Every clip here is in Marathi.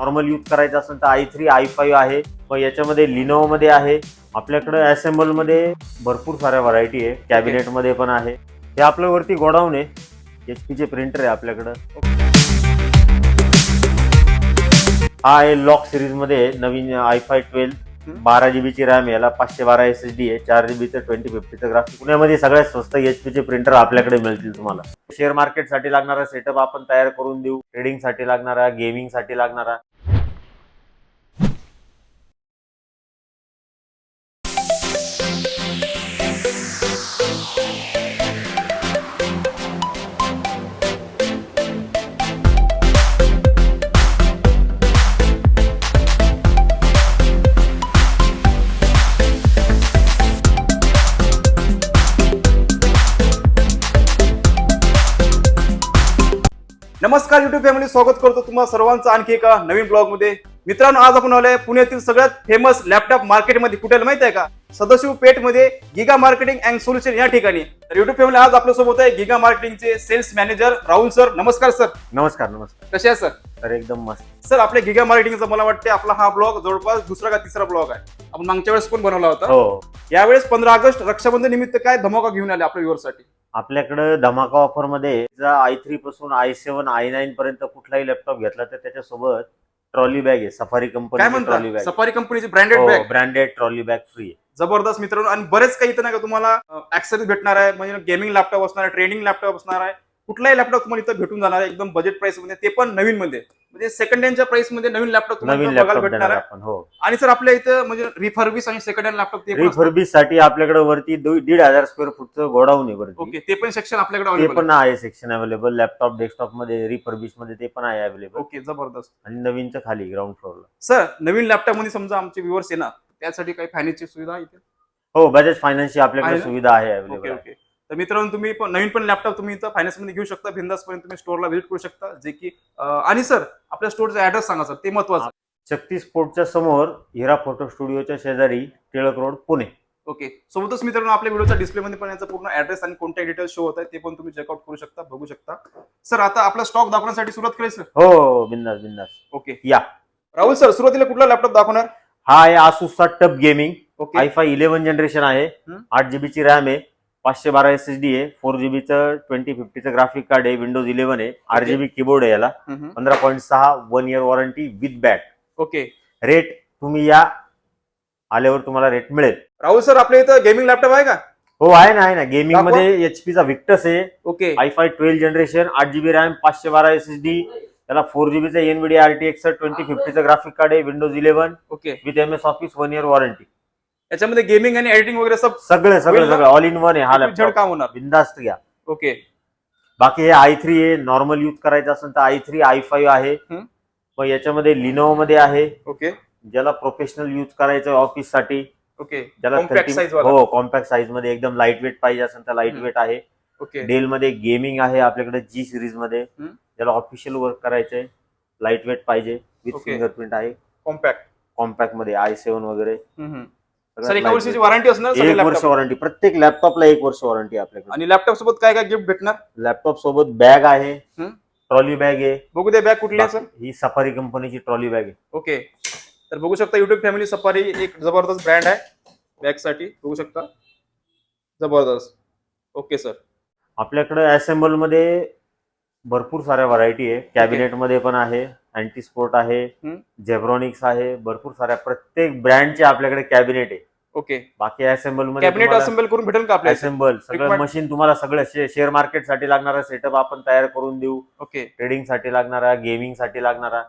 नॉर्मल यूज करायचं असेल तर i3 i5 आहे. मग याच्यामध्ये लिनोवो मध्ये आहे. आपल्याकडे असेंबल मध्ये भरपूर साऱ्या व्हरायटी आहे. कॅबिनेट मध्ये पण आहे. हे आपल्यावरती गोडाऊन आहे. HP चे प्रिंटर आहे आपल्याकडं. हा आहे लॉक सिरीज मध्ये नवीन i5 12 12 GB ची रॅम, याला 512 SSD आहे, 4 GB 2050 ग्राफिक. पुण्यामध्ये सगळ्यात स्वस्त HP चे प्रिंटर आपल्याकडे मिळतील तुम्हाला. शेअर मार्केट साठी लागणारा सेटअप आपण तयार करून देऊ. ट्रेडिंग साठी लागणारा, गेमिंग साठी लागणारा. नमस्कार युट्यूब फॅमिली, स्वागत करतो तुम्हा सर्वांचं आणखी एका नवीन ब्लॉग मध्ये. मित्रांनो, आज आपण आलोय पुण्यातील सगळ्यात फेमस लॅपटॉप मार्केटमध्ये. कुठे माहिती आहे का? सदाशिव पेठ मध्ये गिगा मार्केटिंग अँड सोल्युशन या ठिकाणी. तर युट्यूब फॅमिली, आज आपल्या सोबत आहे गिगा मार्केटिंगचे सेल्स मॅनेजर राहुल सर. नमस्कार सर. नमस्कार. नमस्कार. कसे आहे सर? तर एकदम मस्त सर, आपल्या गिगा मार्केटिंगचा मला वाटते आपला हा ब्लॉग जवळपास दुसरा का तिसरा ब्लॉग आहे. आपण मागच्या वेळेस पण बनवला होता. हो. यावेळेस 15 ऑगस्ट रक्षाबंधन निमित्त काय धमाका घेऊन आले आपल्या व्ह्युअरसाठी? आपल्याकडे धमाका ऑफर मध्ये i3 पासून i7 i9 पर्यंत कुठलाही लॅपटॉप घेतला तर त्याच्यासोबत ट्रॉली बॅग आहे. सफारी काय कंपनी ट्रॉली म्हणता? बॅग, सफारी कंपनीची branded bag, branded trolley bag free आहे. जबरदस्त मित्रांनो. आणि बरेच काही इथं नाही का तुम्हाला ऍक्सेसरीज भेटणार आहे. म्हणजे गेमिंग लॅपटॉप असणार आहे, ट्रेडिंग लॅपटॉप असणार आहे, कुठलाही लॅपटॉप तुम्हाला इथं भेटून जाणार आहे एकदम बजेट प्राइस मध्ये, ते पण नवीन मध्ये. म्हणजे सेकंड हँडच्या प्राइस मध्ये नवीन लॅपटॉप तुम्हाला नवीन बघायला लॅपटॉप भेटणार देणार आहे. आपण. हो. आणि सर, आपल्या इथं म्हणजे रिफर्बिश आणि सेकंड हँड लॅपटॉप ते पण असतात. रिफर्बिश साठी आपल्याकडे वरती 1,500 स्क्वेअर फुटचं गोडाऊन आहे वरती. ओके, ते पण सेक्शन आपल्याकडे ते अवेलेबल पण आहे सेक्शन अवेलेबल. लॅपटॉप डेस्कटॉप मध्ये, रिफर्बिश मध्ये ते पण आहे अवेलेबल. ओके, जबरदस्त. आणि नवीनचं खाली ग्राउंड फ्लोअरला. सर, नवीन लॅपटॉप मध्ये समजा आमचे व्ह्युअर्स येणार, त्यासाठी काही फायनान्सची सुविधा आहे इथे? हो, बजाज फायनान्सची आपल्याकडे आहे ना? सुविधा आहे ओके अवेलेबल. ओके. तर मित्रांनो, तुम्ही पण नवीन पण लॅपटॉप तुम्ही इथं फायनान्स मध्ये घेऊ शकता. बिंदासपर्यंत तुम्ही स्टोअरला व्हिजिट करू शकता. जे की आणि सर, आपल्या स्टोअरचा ऍड्रेस सांगा सर, ते महत्वाचं. शक्ती स्पोर्टच्या समोर हिरा फोटो स्टुडिओच्या शेजारी, टिळक रोड, पुणे. ओके. सोबतच मित्रांनो, आपल्या व्हिडिओच्या डिस्प्लेमध्ये पण याचा पूर्ण ऍड्रेस आणि कॉन्टॅक्ट डिटेल्स शो होत आहे, ते पण तुम्ही चेकआउट करू शकता, बघू शकता. सर, आता आपला स्टॉक दाखवण्यासाठी सुरुवात करायचं? हो, बिंदास बिंदास. ओके या. राहुल सर, सुरुवातीला कुठला लॅपटॉप दाखवणार? हा आहे आसूसचा tough gaming. Okay. i5 11 generation आहे. 8 GB ची रॅम आहे, 512 SSD आहे, 4 GB 2050 ग्राफिक कार्ड आहे, विंडोज 11 आहे, RGB कीबोर्ड आहे याला, 15.6 1 year warranty with bat. Okay. Rate तुम्ही या आल्यावर तुम्हाला रेट मिळेल. राहुल सर, आपल्या इथं गेमिंग लॅपटॉप आहे का? हो, आहे ना. गेमिंग मध्ये HP चा विक्टस आहे. Okay. i5 12 generation, 8 GB RAM, 512 SSD, त्याला 4 GB चा NVIDIA RTX 2050 ग्राफिक कार्ड आहे, Windows 11 okay. With MS office 1 year warranty. याच्यामध्ये गेमिंग आणि एडिटिंग वगैरे सगळं ऑल इन वन आहे हा झड लॅपटॉप. काम होणार. बिंदास्त घ्या. ओके. बाकी हे i3 आहे. नॉर्मल यूज करायचं असेल तर i3 i5 आहे. मग याच्यामध्ये लिनोवो मध्ये आहे. ओके. ज्याला प्रोफेशनल यूज करायचं ऑफिस साठी, ओके. ज्याला कॉम्पॅक्ट साईज वाला. हो, कॉम्पॅक्ट साईज मध्ये एकदम लाईट वेट पाहिजे असेल तर लाईट वेट आहे. ओके. डेल मध्ये गेमिंग आहे आपल्याकडे G सिरीज मध्ये, ज्याला ऑफिशियल वर्क करायचंय, लाईट वेट पाहिजे, विथ ओके. फिंगरप्रिंट आहे. कॉम्पॅक्ट मध्ये i7 वगैरे. सर, 1 वर्षाची वॉरंटी असणार 1 वर्ष वॉरंटी. प्रत्येक लॅपटॉपला 1 वर्ष वॉरंटी आपल्याकडे. आणि लॅपटॉप सोबत काय काय गिफ्ट भेटणार? लॅपटॉप सोबत बॅग आहे, ट्रॉली बॅग आहे. बघू दे बॅग कुठली आहे सर? ही सफारी कंपनीची ट्रॉली बॅग आहे. ओके. तर बघू शकता युट्यूब फॅमिली, सफारी एक जबरदस्त ब्रँड आहे बॅग साठी, बघू शकता, जबरदस्त. Okay sir. आपल्याकडे असेंबल मध्ये भरपूर साऱ्या व्हरायटी आहे. कॅबिनेट मध्ये पण आहे, अँटी स्पोर्ट आहे, झेब्रॉनिक्स आहे, भरपूर साऱ्या प्रत्येक ब्रँडचे आपल्याकडे कॅबिनेट आहे. ओके. बाकी असेंबल मध्ये कॅबिनेट असेंबल करून भेटेल का आपल्याला? असेंबल सगळं मशीन तुम्हाला, सगळं शेअर मार्केट साठी लागणारा सेटअप आपण तयार करून देऊ. ओके. ट्रेडिंग साठी लागणारा, गेमिंग साठी लागणारा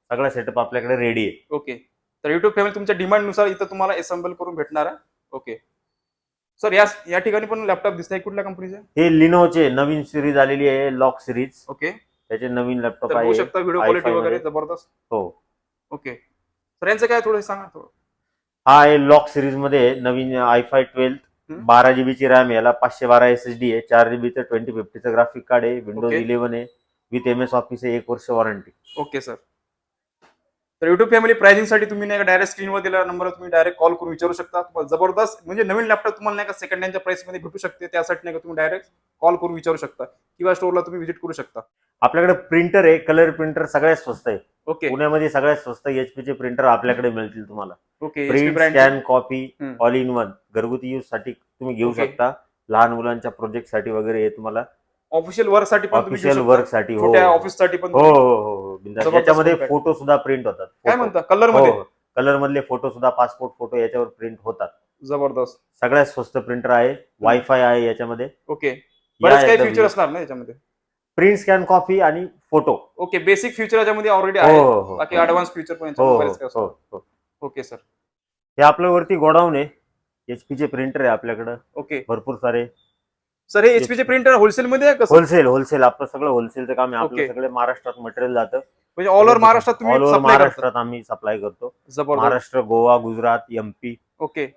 सगळा सेटअप आपल्याकडे रेडी आहे. ओके. तर युट्यूब फॅमिली, तुमच्या डिमांड नुसार इथं तुम्हाला असेंबल करून भेटणार आहे. ओके. सर, या ठिकाणी पण लॅपटॉप दिसत आहे, कुठल्या कंपनीचे? हे लिनोचे नवीन सिरीज आलेली आहे, लॉक सिरीज. ओके. त्याचे नवीन लॅपटॉप बघू आहे. शकता, व्हिडिओ क्वालिटी वगैरे जबरदस्त. हो. ओके. सर, यांचं काय थोडं सांगा थोडं. हा आहे लॉक सिरीज मध्ये नवीन i5 12 12 GB ची रॅम, याला 512 SSD आहे, 4 GB 2050 ग्राफिक कार्ड आहे, विंडोज 11 आहे, विथ MS ऑफिस आहे, 1 वर्ष वॉरंटी. Okay sir. तर युट्यूब फॅमिली प्राइसिंग साठी तुम्ही नाही का डायरेक्ट स्क्रीनवर दिलेला नंबर तुम्ही डायरेक्ट कॉल करून विचारू शकता. तुम्हाला जबरदस्त म्हणजे नवीन लॅपटॉप तुम्हाला नाही का सेकंड हँडच्या प्राइस मध्ये भेटू शकते. त्यासाठी नाही का तुम्ही डायरेक्ट कॉल करून विचारू शकता किंवा स्टोरला तुम्ही व्हिजिट करू शकता. आपल्याकडे प्रिंटर आहे, कलर प्रिंटर सगळ्यात स्वस्त आहे. ओके पुण्यामध्ये सगळ्यात स्वस्त एचपीचे प्रिंटर आपल्याकडे मिळतील तुम्हाला. ओके प्रिंट, स्कॅन, कॉपी हम्म. ऑल इन वन घरगुती यूज साठी तुम्ही घेऊ ओके. शकता. लहान मुलांच्या प्रोजेक्ट साठी वगैरे हे तुम्हाला ऑफिशियल वर्क साठी पण तुम्ही घेऊ ऑफिशियल शकता. वर्क साठी. हो छोट्या ऑफिस साठी पण हो तुम्ही- हो हो बिनधास्त. जबरदस्त याच्यामध्ये contact. फोटो सुद्धा प्रिंट होतात. काय म्हणता कलर मध्ये कलर मधले फोटो सुद्धा पासपोर्ट फोटो याच्यावर प्रिंट होतात. जबरदस्त. सगळ्यात स्वस्त प्रिंटर आहे. वायफाय आहे याच्यामध्ये. ओके बरेच काही एकदा फ्युचर असणार ना याच्यामध्ये. प्रिंट, स्कॅन, कॉपी आणि फोटो. ओके बेसिक फ्युचर याच्यामध्ये ऑलरेडी हो आहे. हो हो बाकी ऍडव्हान्स फ्युचर पण हो याच्यामध्ये बरेच काही हो असणार. हो. Okay sir. हे आपल्या वरती गोडाऊन आहे. एचपीचे प्रिंटर आहे आपल्याकडे ओके भरपूर सारे. सर हे एचपीचे प्रिंटर होलसेल मध्ये आहे कसं होलसेल आपलं सगळं होलसेलचं काम आहे. आपलं ओके. सगळे महाराष्ट्रात मटेरियल जातं. म्हणजे ऑल ओव्हर महाराष्ट्रात तुम्ही ऑल ओव्हर सप्लाय करता. महाराष्ट्रात आम्ही सप्लाय करतो. जबरदस्त. महाराष्ट्र, गोवा, गुजरात, एमपी. ओके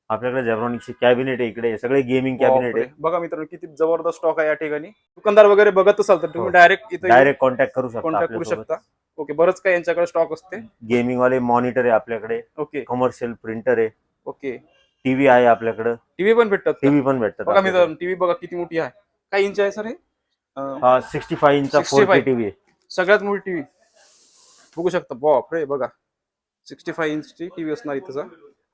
आपल्याकडे जेब्रॉनिक्सचे कॅबिनेट आहे इकडे. सगळे गेमिंग कॅबिनेट बापरे. आहे. बघा मित्रांनो किती जबरदस्त स्टॉक आहे या ठिकाणी. दुकानदार वगैरे बघत असाल तर तुम्ही हो. डायरेक्ट इथे डायरेक्ट कॉन्टॅक्ट करू शकता कॉन्टॅक्ट करू आपल्यासोबत. शकता. ओके बरंच काही यांच्याकडे स्टॉक असते. गेमिंग वाले मॉनिटर आहे आपल्याकडे. ओके कमर्शियल प्रिंटर आहे. ओके टीव्ही आहे आपल्याकडे. टीव्ही पण भेटतात का? टीव्ही पण भेटतात बघा आपल्याकडे. मित्रांनो टीव्ही बघा किती मोठी आहे. काय इंच आहे सर हे हा 65 इंचचा 65. 4K टीव्ही आहे. सगळ्यात मोठी टीव्ही बघू शकता. बापरे बघा 65 इंचची टीव्ही असणार इथं.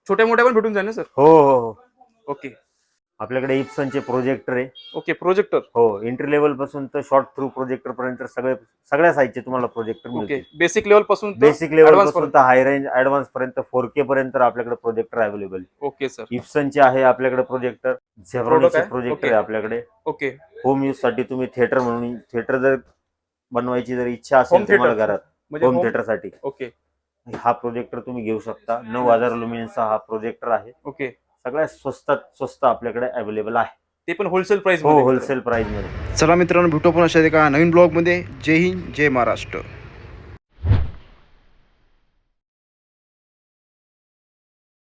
छोट्या मोठ्या पण भेटून जाईल ना सर. हो हो हो. ओके आपल्याकडे इप्सनचे प्रोजेक्टर आहे. Okay projector. हो एंट्री लेवल पासून तर शॉर्ट थ्रू प्रोजेक्टर पर्यंत सगळ्या साईजचे तुम्हाला प्रोजेक्टर ओके मिळतील. बेसिक लेवल पासून बेसिक लेवल advance पासून तर हाय रेंज ऍडव्हान्स पर्यंत 4K पर्यंत आपल्याकडे प्रोजेक्टर अवेलेबल. Okay sir. इप्सनचे आहे आपल्याकडे प्रोजेक्टर. झेब्रॉनिकचे आहे? Projector okay. आहे आपल्याकडे. ओके होम यूज साठी तुम्ही थिएटर जर बनवायची जर इच्छा Home असेल तुम्हाला theater. घरात म्हणजे होम home- थिएटर साठी ओके हा प्रोजेक्टर तुम्ही घेऊ शकता. 9000 लुमिनचा हा प्रोजेक्टर आहे. ओके सगळ्यात स्वस्त आपल्याकडे अवेलेबल आहे. ते पण होलसेल प्राइस हो होलसेल प्राइस मध्ये. चला मित्रांनो भेटू आपण अशा एका नवीन ब्लॉग मध्ये. जय हिंद जय महाराष्ट्र.